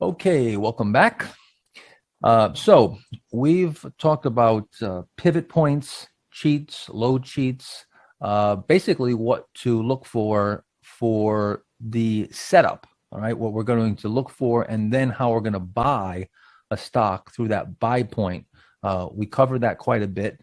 Okay, welcome back. So we've talked about pivot points, cheats, load cheats, basically what to look for the setup, all right, what we're going to look for, and then how we're going to buy a stock through that buy point. We covered that quite a bit.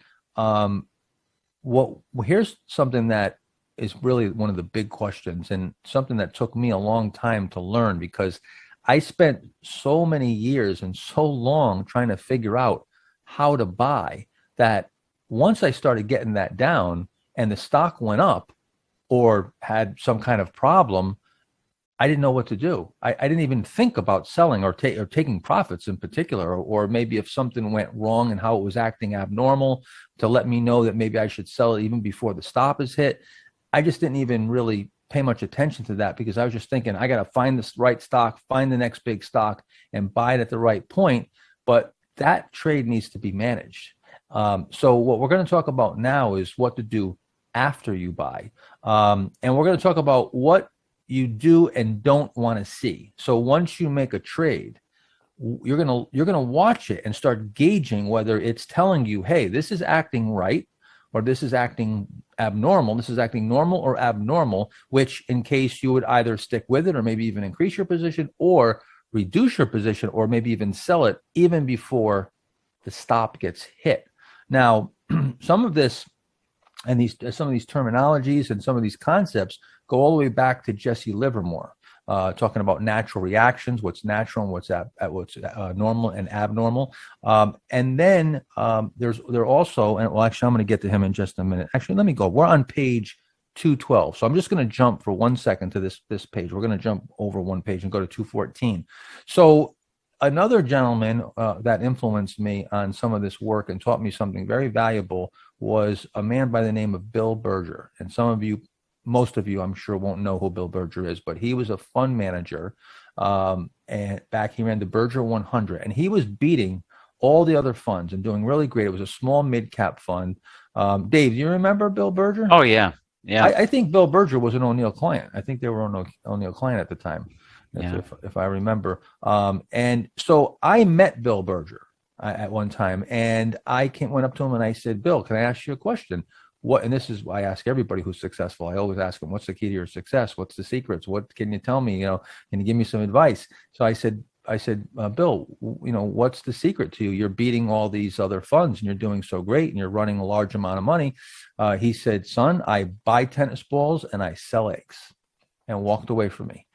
Here's something that is really one of the big questions, and something that took me a long time to learn, because I spent so many years and so long trying to figure out how to buy that once I started getting that down and the stock went up or had some kind of problem, I didn't know what to do. I didn't even think about selling or taking profits in particular, or maybe if something went wrong and how it was acting abnormal, to let me know that maybe I should sell it even before the stop is hit. I just didn't even really pay much attention to that, because I was just thinking, I got to find this right stock, find the next big stock, and buy it at the right point. But that trade needs to be managed. So what we're going to talk about now is what to do after you buy. And we're going to talk about what you do and don't want to see. So once you make a trade, you're going to watch it and start gauging whether it's telling you, hey, this is acting right, or this is acting abnormal, this is acting normal or abnormal, which in case you would either stick with it or maybe even increase your position or reduce your position or maybe even sell it even before the stop gets hit. Now, some of this and some of these terminologies and some of these concepts go all the way back to Jesse Livermore, talking about natural reactions, what's natural and what's normal and abnormal. And then there also, and well, actually, I'm going to get to him in just a minute. Actually, let me go. We're on page 212. So I'm just going to jump for 1 second to this page. We're going to jump over one page and go to 214. So another gentleman that influenced me on some of this work and taught me something very valuable was a man by the name of Bill Berger. And most of you, I'm sure, won't know who Bill Berger is, but he was a fund manager, and he ran the Berger 100, and he was beating all the other funds and doing really great. It was a small mid-cap fund. Dave, do you remember Bill Berger? Oh, yeah. I think Bill Berger was an O'Neill client. I think they were an O'Neill client at the time, if I remember. And so I met Bill Berger at one time, and I went up to him and I said, Bill, can I ask you a question? And this is why I ask everybody who's successful. I always ask them, what's the key to your success? What's the secrets? What can you tell me? Can you give me some advice? So I said, Bill, what's the secret to you? You're beating all these other funds and you're doing so great and you're running a large amount of money. He said, son, I buy tennis balls and I sell eggs, and walked away from me.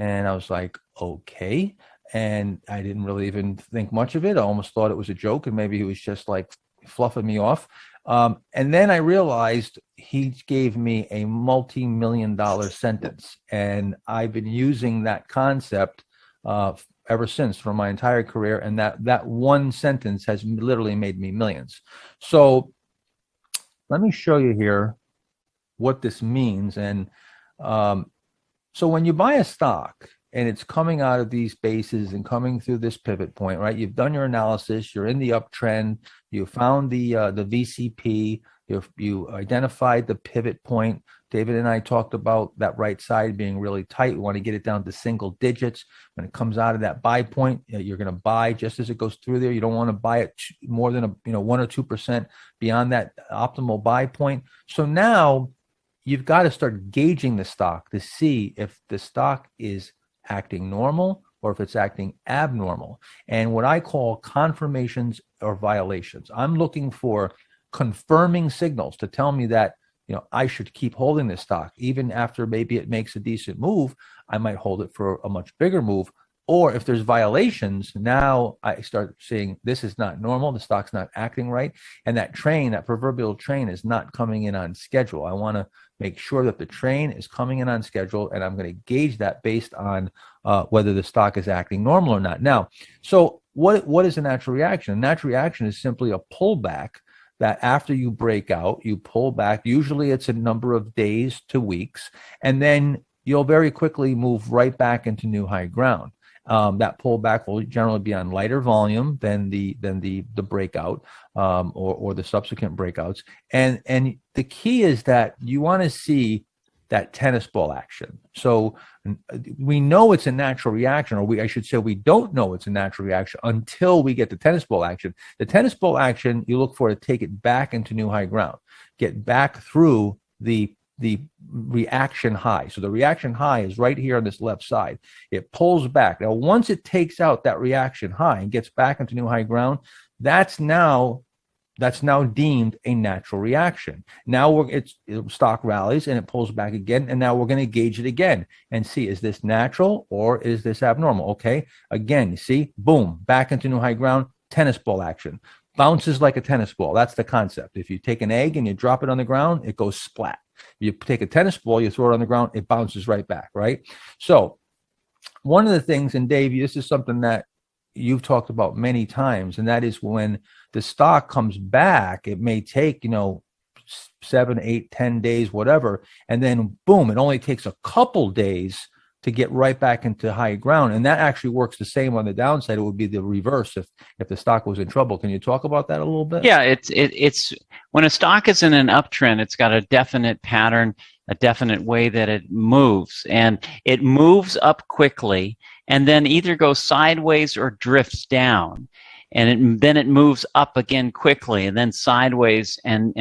And I was like, okay. And I didn't really even think much of it. I almost thought it was a joke and maybe he was just like fluffing me off. And then I realized he gave me a multi-million-dollar sentence, and I've been using that concept ever since for my entire career. And that one sentence has literally made me millions. So let me show you here what this means. And so when you buy a stock and it's coming out of these bases and coming through this pivot point, right? You've done your analysis, you're in the uptrend, you found the VCP, you identified the pivot point. David and I talked about that right side being really tight. We want to get it down to single digits. When it comes out of that buy point, you're going to buy just as it goes through there. You don't want to buy it more than 1 or 2% beyond that optimal buy point. So now you've got to start gauging the stock to see if the stock is acting normal or if it's acting abnormal, and what I call confirmations or violations. I'm looking for confirming signals to tell me that I should keep holding this stock even after maybe it makes a decent move. I might hold it for a much bigger move. Or if there's violations, now I start seeing this is not normal, the stock's not acting right, and that proverbial train is not coming in on schedule. I want to make sure that the train is coming in on schedule, and I'm going to gauge that based on whether the stock is acting normal or not. Now, so what is a natural reaction? A natural reaction is simply a pullback that after you break out, you pull back. Usually it's a number of days to weeks, and then you'll very quickly move right back into new high ground. That pullback will generally be on lighter volume than the breakout or the subsequent breakouts. And the key is that you want to see that tennis ball action. So we know it's a natural reaction, or I should say we don't know it's a natural reaction until we get the tennis ball action. The tennis ball action, you look for to take it back into new high ground, get back through the reaction high. So the reaction high is right here on this left side. It pulls back. Now, once it takes out that reaction high and gets back into new high ground, that's now deemed a natural reaction. Now stock rallies and it pulls back again, and now we're going to gauge it again and see, is this natural or is this abnormal? Okay, again, you see, boom, back into new high ground, tennis ball action. Bounces like a tennis ball. That's the concept. If you take an egg and you drop it on the ground, it goes splat. You take a tennis ball, you throw it on the ground, it bounces right back, right? So one of the things, and Dave, this is something that you've talked about many times, and that is when the stock comes back, it may take, 7, 8, 10 days, whatever, and then boom, it only takes a couple days to get right back into high ground. And that actually works the same on the downside. It would be the reverse if the stock was in trouble. Can you talk about that a little bit? Yeah, it's when a stock is in an uptrend, it's got a definite pattern, a definite way that it moves, and it moves up quickly and then either goes sideways or drifts down. And then it moves up again quickly, and then sideways and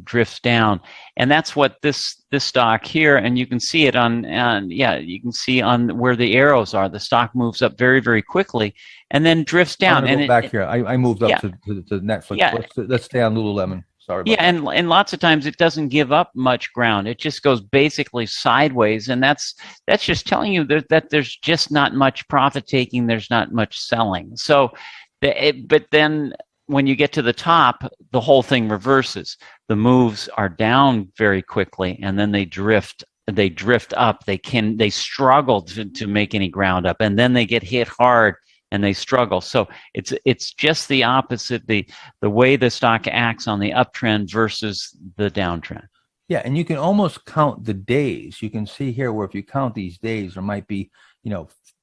drifts down. And that's what this stock here, and you can see it you can see on where the arrows are. The stock moves up very, very quickly, and then drifts down. I'm gonna go back here. I moved up to Netflix. Yeah. Let's stay on Lululemon. Sorry about that. And lots of times it doesn't give up much ground. It just goes basically sideways, and that's just telling you that there's just not much profit taking. There's not much selling. So, but then when you get to the top, the whole thing reverses. The moves are down very quickly, and then they drift up. They struggle to make any ground up, and then they get hit hard and they struggle. So it's just the opposite, the way the stock acts on the uptrend versus the downtrend. Yeah, and you can almost count the days. You can see here where if you count these days, there might be,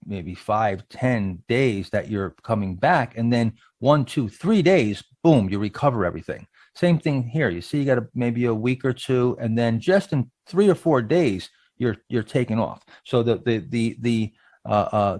maybe 5, 10 days that you're coming back, and then 1, 2, 3 days, boom, you recover everything. Same thing here. You see, you got maybe a week or two, and then just in 3 or 4 days, you're taking off. So the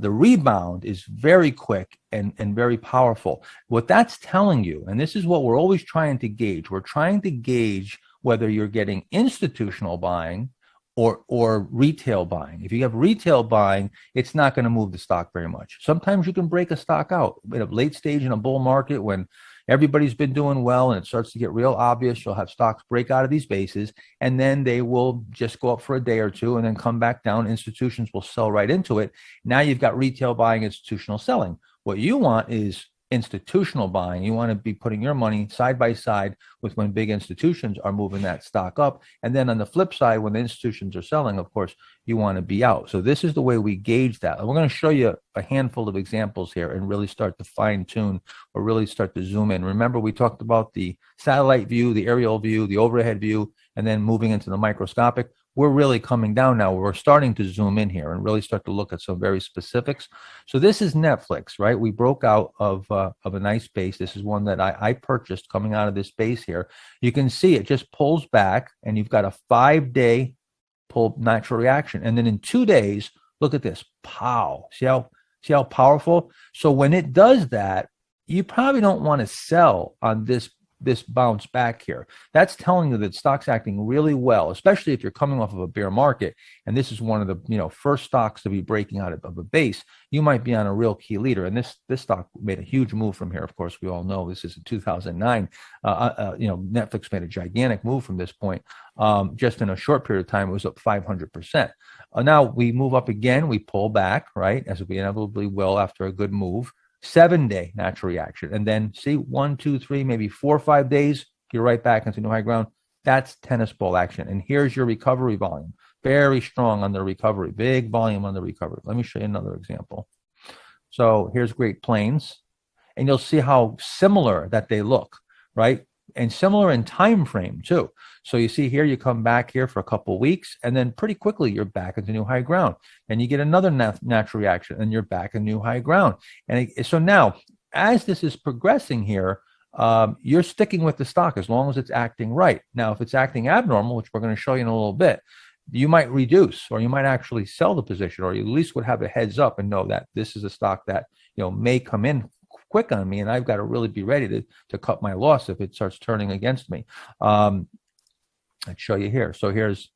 rebound is very quick and very powerful. What that's telling you, and this is what we're always trying to gauge, we're trying to gauge whether you're getting institutional buying or retail buying. If you have retail buying, it's not going to move the stock very much. Sometimes you can break a stock out at a late stage in a bull market when everybody's been doing well and it starts to get real obvious. You'll have stocks break out of these bases, and then they will just go up for a day or two and then come back down. Institutions will sell right into it. Now you've got retail buying, institutional selling. What you want is institutional buying. You want to be putting your money side by side with when big institutions are moving that stock up. And then on the flip side, when the institutions are selling, of course, you want to be out. So this is the way we gauge that. And we're going to show you a handful of examples here and really start to fine tune or really start to zoom in. Remember, we talked about the satellite view, the aerial view, the overhead view, and then moving into the microscopic. We're really coming down now. We're starting to zoom in here and really start to look at some very specifics. So this is Netflix, right? We broke out of a nice base. This is one that I purchased coming out of this base here. You can see it just pulls back, and you've got a 5-day pull natural reaction. And then in 2 days, look at this. Pow. See how powerful? So when it does that, you probably don't want to sell on this bounce back here. That's telling you that stock's acting really well, especially if you're coming off of a bear market. And this is one of the first stocks to be breaking out of a base. You might be on a real key leader. And this stock made a huge move from here. Of course, we all know this is in 2009. Netflix made a gigantic move from this point. Just in a short period of time, it was up 500%. Now we move up again. We pull back, right, as we inevitably will after a good move. 7-day natural reaction, and then see 1, 2, 3, maybe 4 or 5 days, you're right back into new high ground. That's tennis ball action. And here's your recovery volume. Very strong on the recovery, big volume on the recovery. Let me show you another example. So here's Great Plains, and you'll see how similar that they look, right? And similar in time frame too. So you see here, you come back here for a couple of weeks, and then pretty quickly you're back into new high ground. And you get another natural reaction, and you're back in new high ground. And so now, as this is progressing here, you're sticking with the stock as long as it's acting right. Now, if it's acting abnormal, which we're going to show you in a little bit, you might reduce, or you might actually sell the position, or you at least would have a heads up and know that this is a stock that, may come in quick on me, and I've got to really be ready to cut my loss if it starts turning against me. I'd show you here. So here's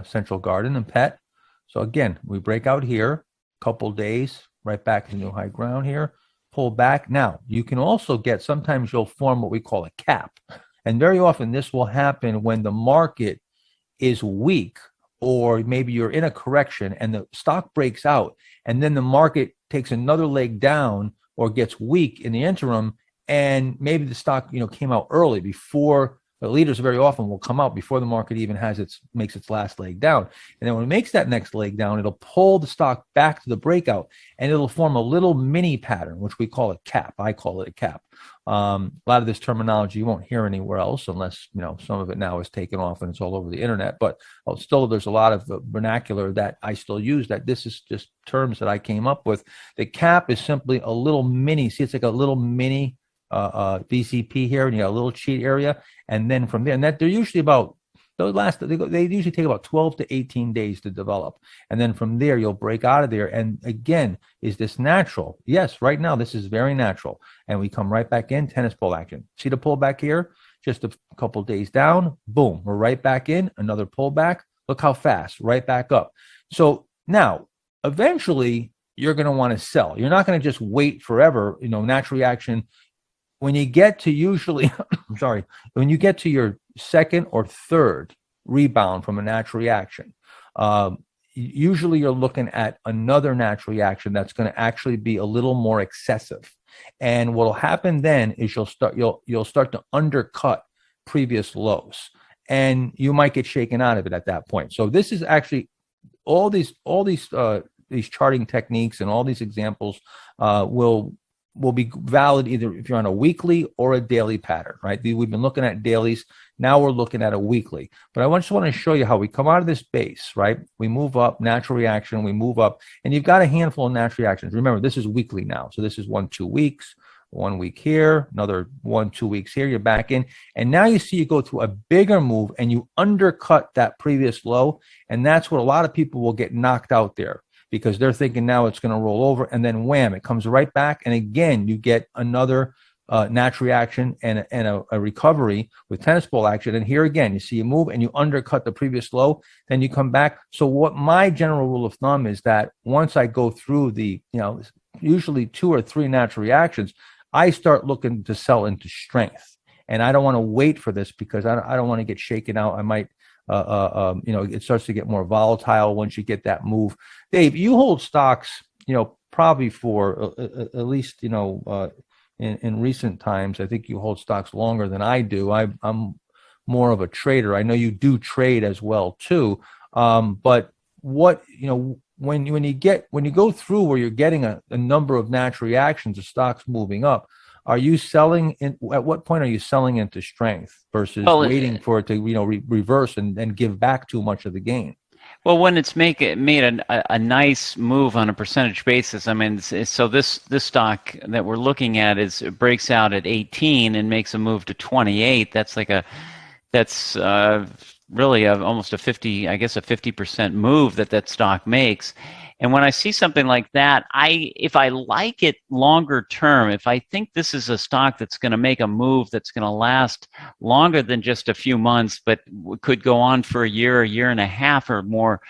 Central Garden and Pet. So again, we break out here, couple days, right back to new high ground here, pull back. Now, you can also sometimes you'll form what we call a cap. And very often this will happen when the market is weak, or maybe you're in a correction and the stock breaks out, and then the market takes another leg down or gets weak in the interim, and maybe the stock came out early before. The leaders very often will come out before the market even makes its last leg down. And then when it makes that next leg down, it'll pull the stock back to the breakout, and it'll form a little mini pattern, which we call a cap. I call it a cap. A lot of this terminology you won't hear anywhere else, unless some of it now is taken off and it's all over the internet. But still, there's a lot of vernacular that I still use. That this is just terms that I came up with. The cap is simply a little mini. See, it's like a little mini VCP here, and you got a little cheat area, and then from there, and that they're usually about they usually take about 12 to 18 days to develop, and then from there you'll break out of there. And again, is this natural? Yes, right now this is very natural, and we come right back in. Tennis ball action. See the pullback here? Just a couple days down, boom, we're right back in. Another pullback. Look how fast, right back up. So now, eventually, you're going to want to sell. You're not going to just wait forever. Natural reaction. When you get to when you get to your second or third rebound from a natural reaction, usually you're looking at another natural reaction that's going to actually be a little more excessive. And what will happen then is you'll start to undercut previous lows, and you might get shaken out of it at that point. So this is actually all these charting techniques and all these examples will be valid either if you're on a weekly or a daily pattern, right? We've been looking at dailies. Now we're looking at a weekly. But I just want to show you how we come out of this base, right? We move up, natural reaction, we move up, and you've got a handful of natural reactions. Remember, this is weekly now. So this is 1-2 weeks, 1 week here, another 1-2 weeks here, you're back in. And now you see you go through a bigger move and you undercut that previous low. And that's what a lot of people will get knocked out there, because they're thinking now it's going to roll over, and then wham, it comes right back. And again, you get another natural reaction and a recovery with tennis ball action. And here again, you see you move and you undercut the previous low, then you come back. So what my general rule of thumb is that once I go through the, usually 2 or 3 natural reactions, I start looking to sell into strength. And I don't want to wait for this, because I don't want to get shaken out. I might it starts to get more volatile once you get that move. Dave, you hold stocks, probably for at least, in recent times. I think you hold stocks longer than I do. I'm more of a trader. I know you do trade as well too. But what, when you go through where you're getting a number of natural reactions of stocks moving up, are you selling at what point are you selling into strength versus waiting for it to reverse and give back too much of the gain? Well, when it's made a nice move on a percentage basis, I mean, so this stock that we're looking at breaks out at 18 and makes a move to 28. That's really almost a 50% move that stock makes. And when I see something like that, if I like it longer term, if I think this is a stock that's going to make a move that's going to last longer than just a few months, but could go on for a year and a half or more,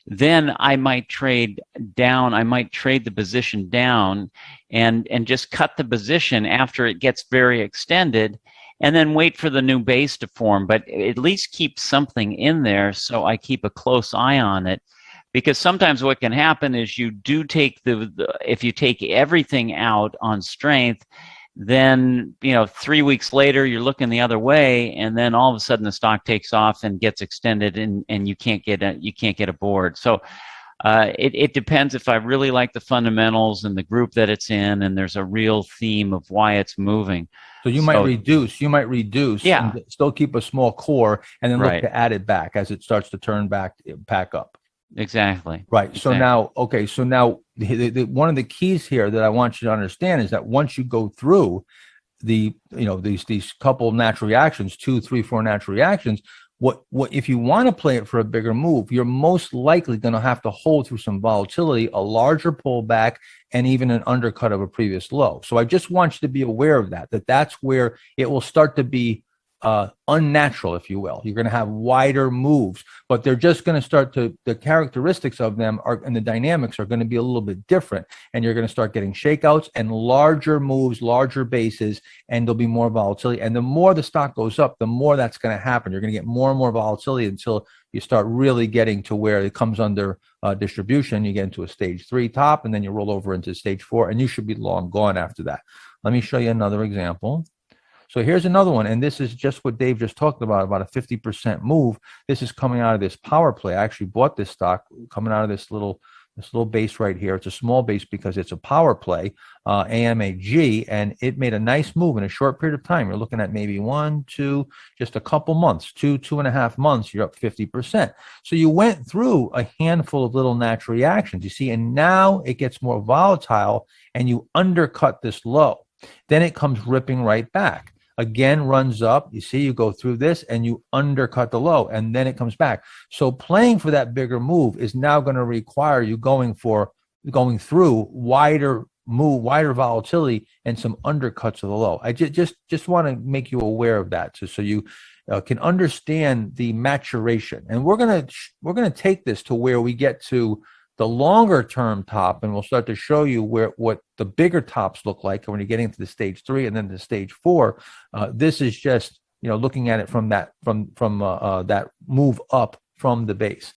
then I might trade down. I might trade the position down and just cut the position after it gets very extended, and then wait for the new base to form. But at least keep something in there so I keep a close eye on it. Because sometimes what can happen is you do take if you take everything out on strength, then 3 weeks later you're looking the other way, and then all of a sudden the stock takes off and gets extended, and you can't get aboard. So it depends. If I really like the fundamentals and the group that it's in, and there's a real theme of why it's moving. So you might reduce, yeah, and still keep a small core, and then look to add it back as it starts to turn back up. Exactly. Right. So now, the one of the keys here that I want you to understand is that once you go through these couple of natural reactions, 2, 3, 4 natural reactions, what if you want to play it for a bigger move, you're most likely going to have to hold through some volatility, a larger pullback, and even an undercut of a previous low. So I just want you to be aware of that that's where it will start to be unnatural, if you will. You're going to have wider moves, but they're just going to start to, the characteristics of them are, and the dynamics are going to be a little bit different. And you're going to start getting shakeouts and larger moves, larger bases, and there'll be more volatility. And the more the stock goes up, the more that's going to happen. You're going to get more and more volatility until you start really getting to where it comes under distribution. You get into a stage 3 top, and then you roll over into stage 4, and you should be long gone after that. Let me show you another example. So here's another one, and this is just what Dave just talked about a 50% move. This is coming out of this power play. I actually bought this stock coming out of this little base right here. It's a small base because it's a power play, AMAG, and it made a nice move in a short period of time. You're looking at maybe 1, 2, just a couple months, 2.5 months, you're up 50%. So you went through a handful of little natural reactions, you see, and now it gets more volatile and you undercut this low. Then it comes ripping right back. Again, runs up. You see, you go through this and you undercut the low, and then it comes back. So playing for that bigger move is now going to require you going through wider move, wider volatility, and some undercuts of the low. I just want to make you aware of that, so you can understand the maturation. And we're gonna take this to where we get to the longer term top, and we'll start to show you what the bigger tops look like when you're getting to the stage 3 and then to stage 4. This is just looking at it from that move up from the base.